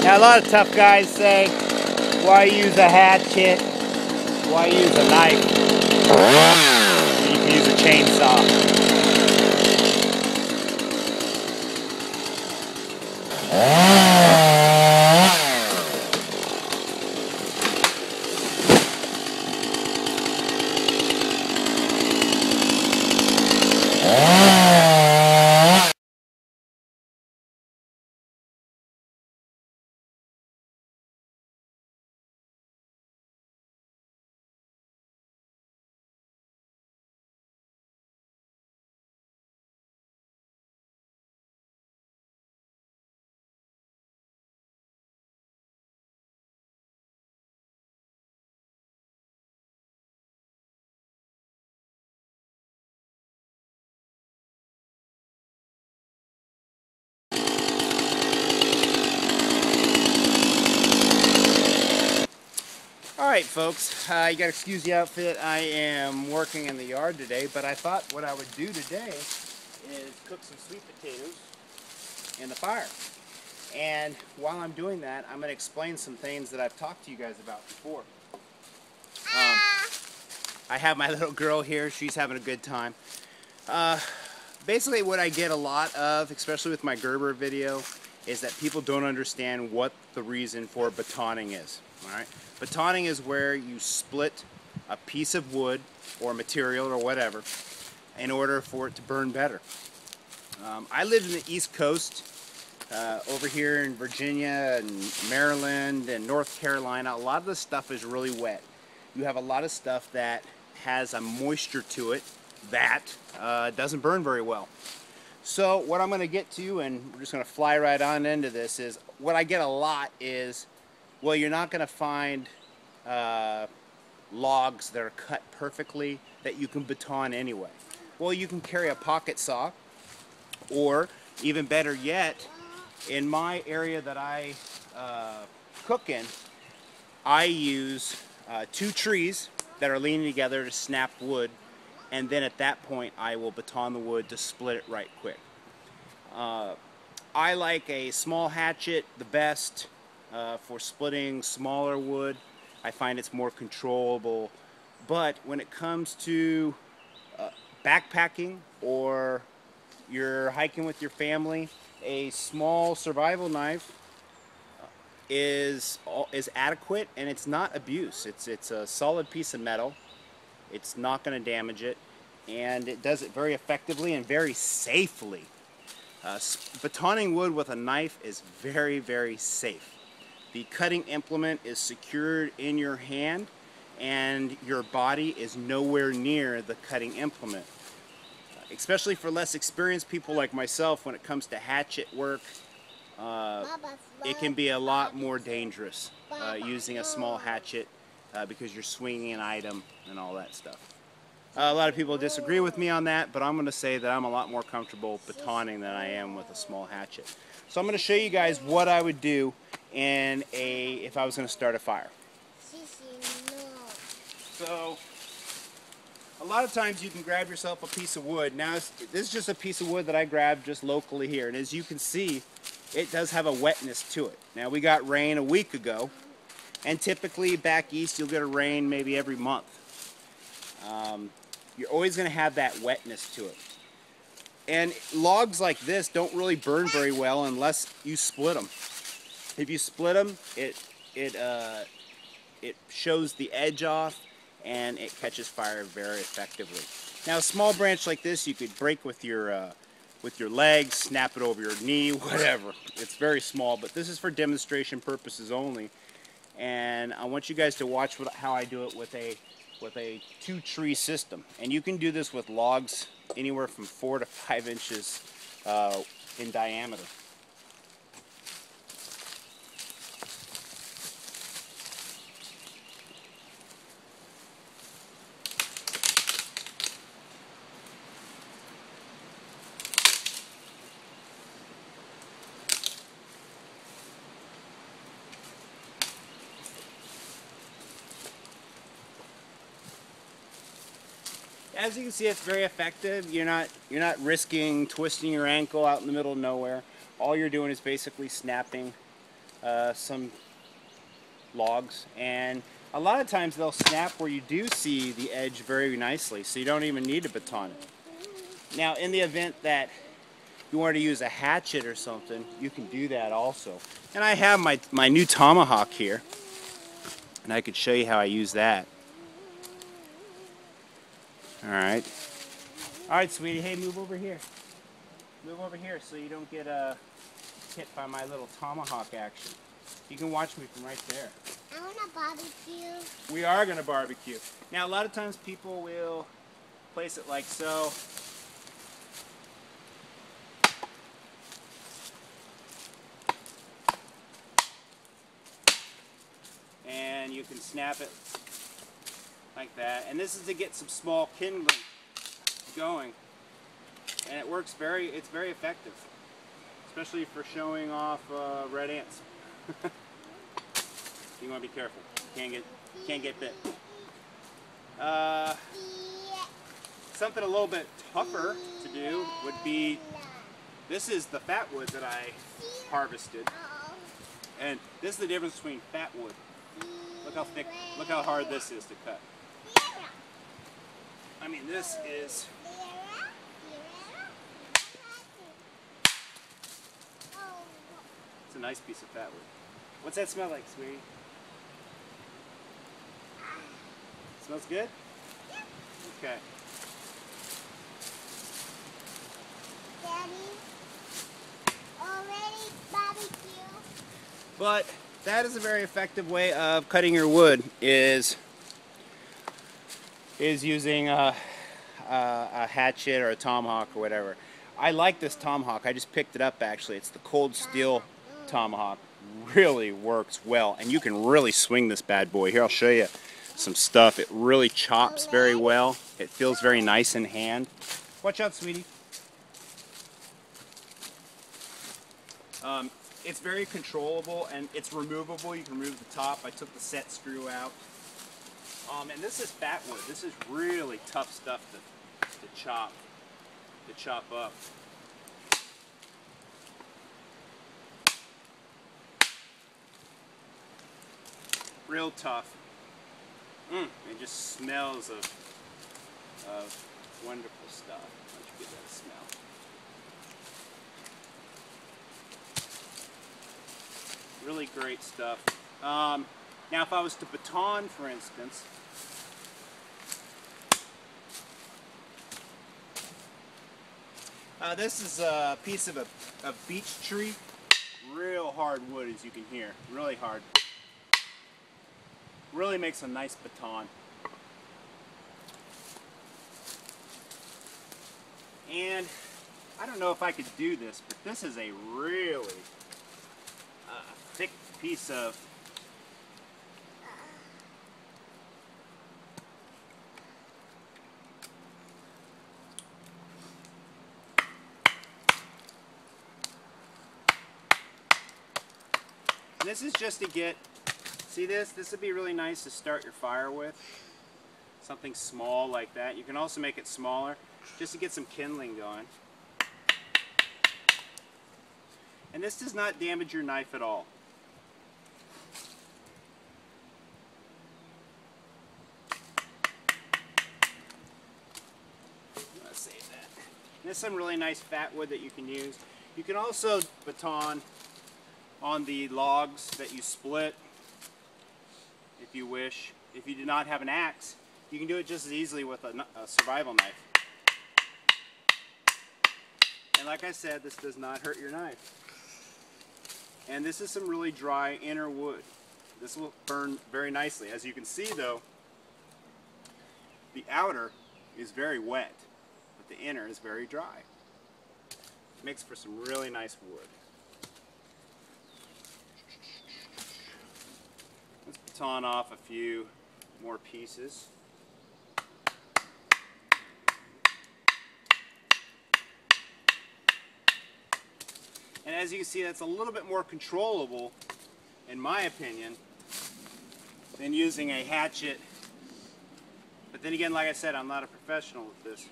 Now, a lot of tough guys say, why use a hatchet? Why use a knife? You can use a chainsaw. Alright folks, you gotta excuse the outfit. I am working in the yard today, but I thought what I would do today is cook some sweet potatoes in the fire. And while I'm doing that, I'm going to explain some things that I've talked to you guys about before. I have my little girl here, she's having a good time. Basically what I get a lot of, especially with my Gerber video, is that people don't understand what the reason for batoning is. Alright? Batoning is where you split a piece of wood or material or whatever in order for it to burn better. I live in the East Coast, over here in Virginia and Maryland and North Carolina. A lot of the stuff is really wet. You have a lot of stuff that has a moisture to it that doesn't burn very well. So what I'm going to get to, and we're just going to fly right on into this, is what I get a lot is, well, you're not going to find logs that are cut perfectly that you can baton anyway. Well, you can carry a pocket saw, or even better yet, in my area that I cook in, I use 2 trees that are leaning together to snap wood, and then at that point I will baton the wood to split it right quick. I like a small hatchet the best for splitting smaller wood. I find it's more controllable, but when it comes to backpacking or you're hiking with your family, a small survival knife is adequate, and it's not abuse. It's a solid piece of metal. It's not going to damage it, and it does it very effectively and very safely. Batoning wood with a knife is very, very safe. The cutting implement is secured in your hand, and your body is nowhere near the cutting implement. Especially for less experienced people like myself, when it comes to hatchet work, it can be a lot more dangerous using a small hatchet because you're swinging an item and all that stuff. A lot of people disagree with me on that, but I'm going to say that I'm a lot more comfortable batoning than I am with a small hatchet. So I'm going to show you guys what I would do if I was going to start a fire. So a lot of times you can grab yourself a piece of wood. Now this is just a piece of wood that I grabbed just locally here, and as you can see, it does have a wetness to it. Now we got rain a week ago, and typically back east you'll get a rain maybe every month. You're always going to have that wetness to it. And logs like this don't really burn very well unless you split them. If you split them, it shows the edge off, and it catches fire very effectively. Now a small branch like this you could break with your legs, snap it over your knee, whatever. It's very small, but this is for demonstration purposes only. And I want you guys to watch how I do it with a 2-tree system. And you can do this with logs anywhere from 4 to 5 inches in diameter. As you can see, it's very effective. You're not risking twisting your ankle out in the middle of nowhere. All you're doing is basically snapping some logs, and a lot of times they'll snap where you do see the edge very nicely, so you don't even need to baton it. Now, in the event that you want to use a hatchet or something, you can do that also. And I have my new tomahawk here, and I could show you how I use that. Alright. Alright, sweetie, hey, move over here. Move over here so you don't get hit by my little tomahawk action. You can watch me from right there. I want to barbecue. We are going to barbecue. Now, a lot of times people will place it like so. And you can snap it like that. And this is to get some small kindling going. And it works it's very effective. Especially for showing off red ants. You want to be careful. Can't get bit. Something a little bit tougher to do would be, this is the fat wood that I harvested. And this is the difference between fat wood. Look how thick, look how hard this is to cut. I mean, this is... It's a nice piece of fat wood. What's that smell like, sweetie? Smells good? Okay. Daddy, already barbecue. But that is a very effective way of cutting your wood, is using a hatchet or a tomahawk or whatever. I like this tomahawk. I just picked it up actually. It's the cold steel tomahawk. Really works well, and you can really swing this bad boy. Here, I'll show you some stuff. It really chops very well. It feels very nice in hand. Watch out, sweetie. It's very controllable, and it's removable. You can remove the top. I took the set screw out. And this is fat wood. This is really tough stuff to chop up. Real tough. It just smells of wonderful stuff. Why don't you get that smell? Really great stuff. Now, if I was to baton, for instance, this is a piece of a beech tree. Real hard wood, as you can hear. Really hard. Really makes a nice baton. And I don't know if I could do this, but this is a really thick piece of this is just to get, see this? This would be really nice to start your fire with. Something small like that. You can also make it smaller just to get some kindling going. And this does not damage your knife at all. Let's save that. And there's some really nice fat wood that you can use. You can also baton on the logs that you split if you wish. If you do not have an axe, you can do it just as easily with a survival knife. And like I said, this does not hurt your knife. And this is some really dry inner wood. This will burn very nicely. As you can see though, the outer is very wet, but the inner is very dry. It makes for some really nice wood. Let's baton off a few more pieces. And as you can see, that's a little bit more controllable, in my opinion, than using a hatchet. But then again, like I said, I'm not a professional with this.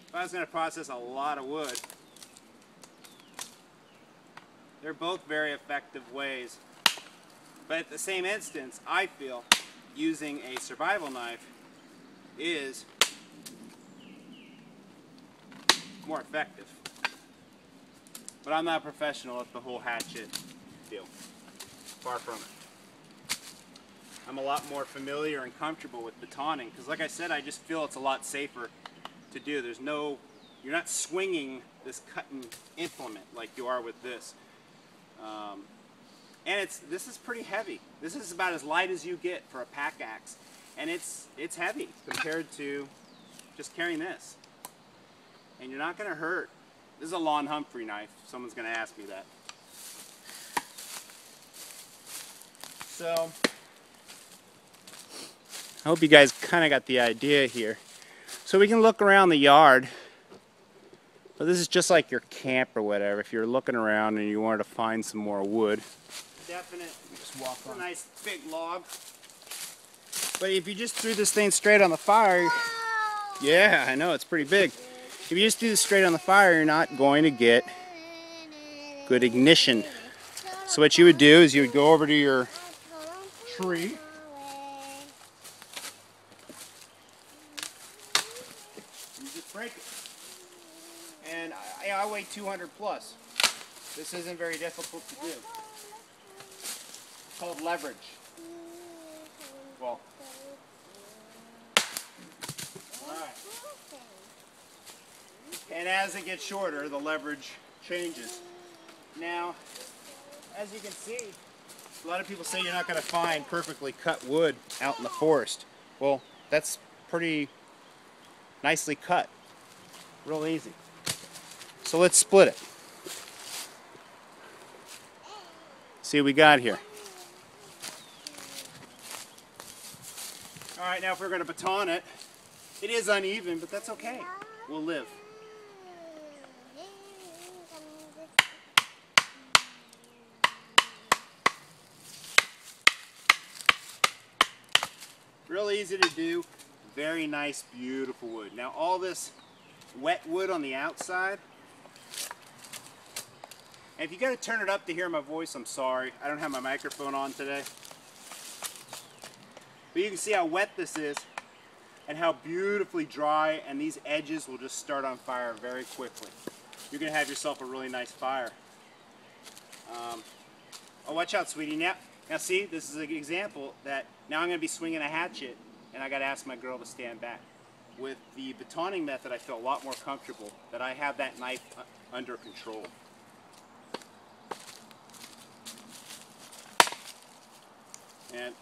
If I was going to process a lot of wood, They're both very effective ways. But at the same instance, I feel using a survival knife is more effective. But I'm not a professional at the whole hatchet deal. Far from it. I'm a lot more familiar and comfortable with batoning because, like I said, I just feel it's a lot safer to do. You're not swinging this cutting implement like you are with this. And this is pretty heavy. This is about as light as you get for a pack axe. And it's heavy compared to just carrying this. And you're not going to hurt. This is a Lon Humphrey knife. Someone's going to ask me that. So, I hope you guys kind of got the idea here. So we can look around the yard. But this is just like your camp or whatever. If you're looking around and you wanted to find some more wood. Definite. Just walk on. A nice big log. But if you just threw this thing straight on the fire, yeah, I know, it's pretty big. If you just do this straight on the fire, you're not going to get good ignition. So what you would do is you would go over to your tree. You just break it. And I weigh 200 plus. This isn't very difficult to do. It's called leverage. Well, alright. And as it gets shorter, the leverage changes. Now, as you can see, a lot of people say you're not going to find perfectly cut wood out in the forest. Well, that's pretty nicely cut. Real easy. So let's split it. See what we got here. Alright, now if we're going to baton it, it is uneven, but that's okay. We'll live. Real easy to do. Very nice, beautiful wood. Now all this wet wood on the outside, and if you got to turn it up to hear my voice, I'm sorry. I don't have my microphone on today. But you can see how wet this is and how beautifully dry, and these edges will just start on fire very quickly. You're going to have yourself a really nice fire. Oh, watch out, sweetie. Now see, this is an example that now I'm going to be swinging a hatchet, and I got to ask my girl to stand back. With the batoning method, I feel a lot more comfortable that I have that knife under control. And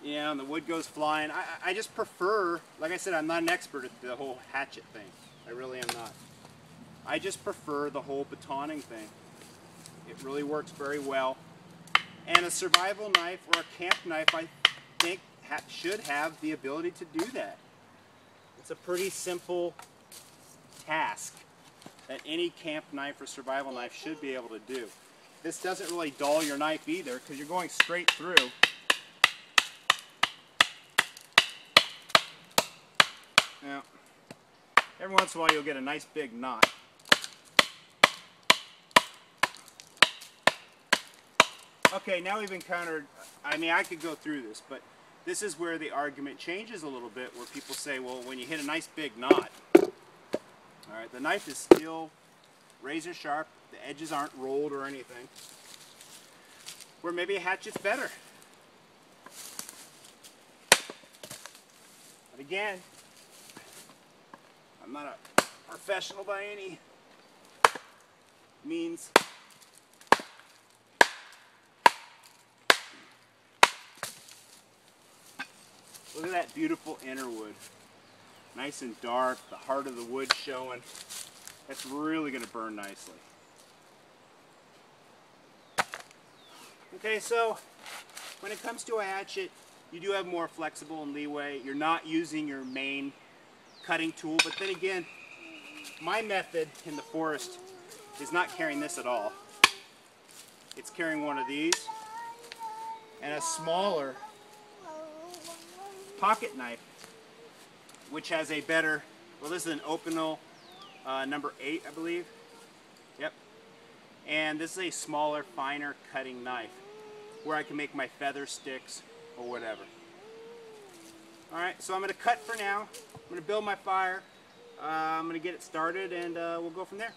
yeah, and the wood goes flying. I just prefer, like I said, I'm not an expert at the whole hatchet thing. I really am not. I just prefer the whole batoning thing. It really works very well. And a survival knife or a camp knife, I think, should have the ability to do that. It's a pretty simple task that any camp knife or survival knife should be able to do. This doesn't really dull your knife either because you're going straight through. Now, every once in a while you'll get a nice big knot. Okay, now we've encountered, I mean, I could go through this, but this is where the argument changes a little bit, where people say, well, when you hit a nice big knot, all right, the knife is still razor sharp, the edges aren't rolled or anything, where maybe a hatchet's better. But again, I'm not a professional by any means. Look at that beautiful inner wood. Nice and dark, the heart of the wood showing. That's really going to burn nicely. Okay, so when it comes to a hatchet, you do have more flexible and leeway. You're not using your main cutting tool, but then again, my method in the forest is not carrying this at all. It's carrying one of these and a smaller pocket knife, which has a better, well, this is an Opinel number 8, I believe. Yep. And this is a smaller, finer cutting knife where I can make my feather sticks or whatever. Alright, so I'm going to cut for now. I'm going to build my fire. I'm going to get it started and we'll go from there.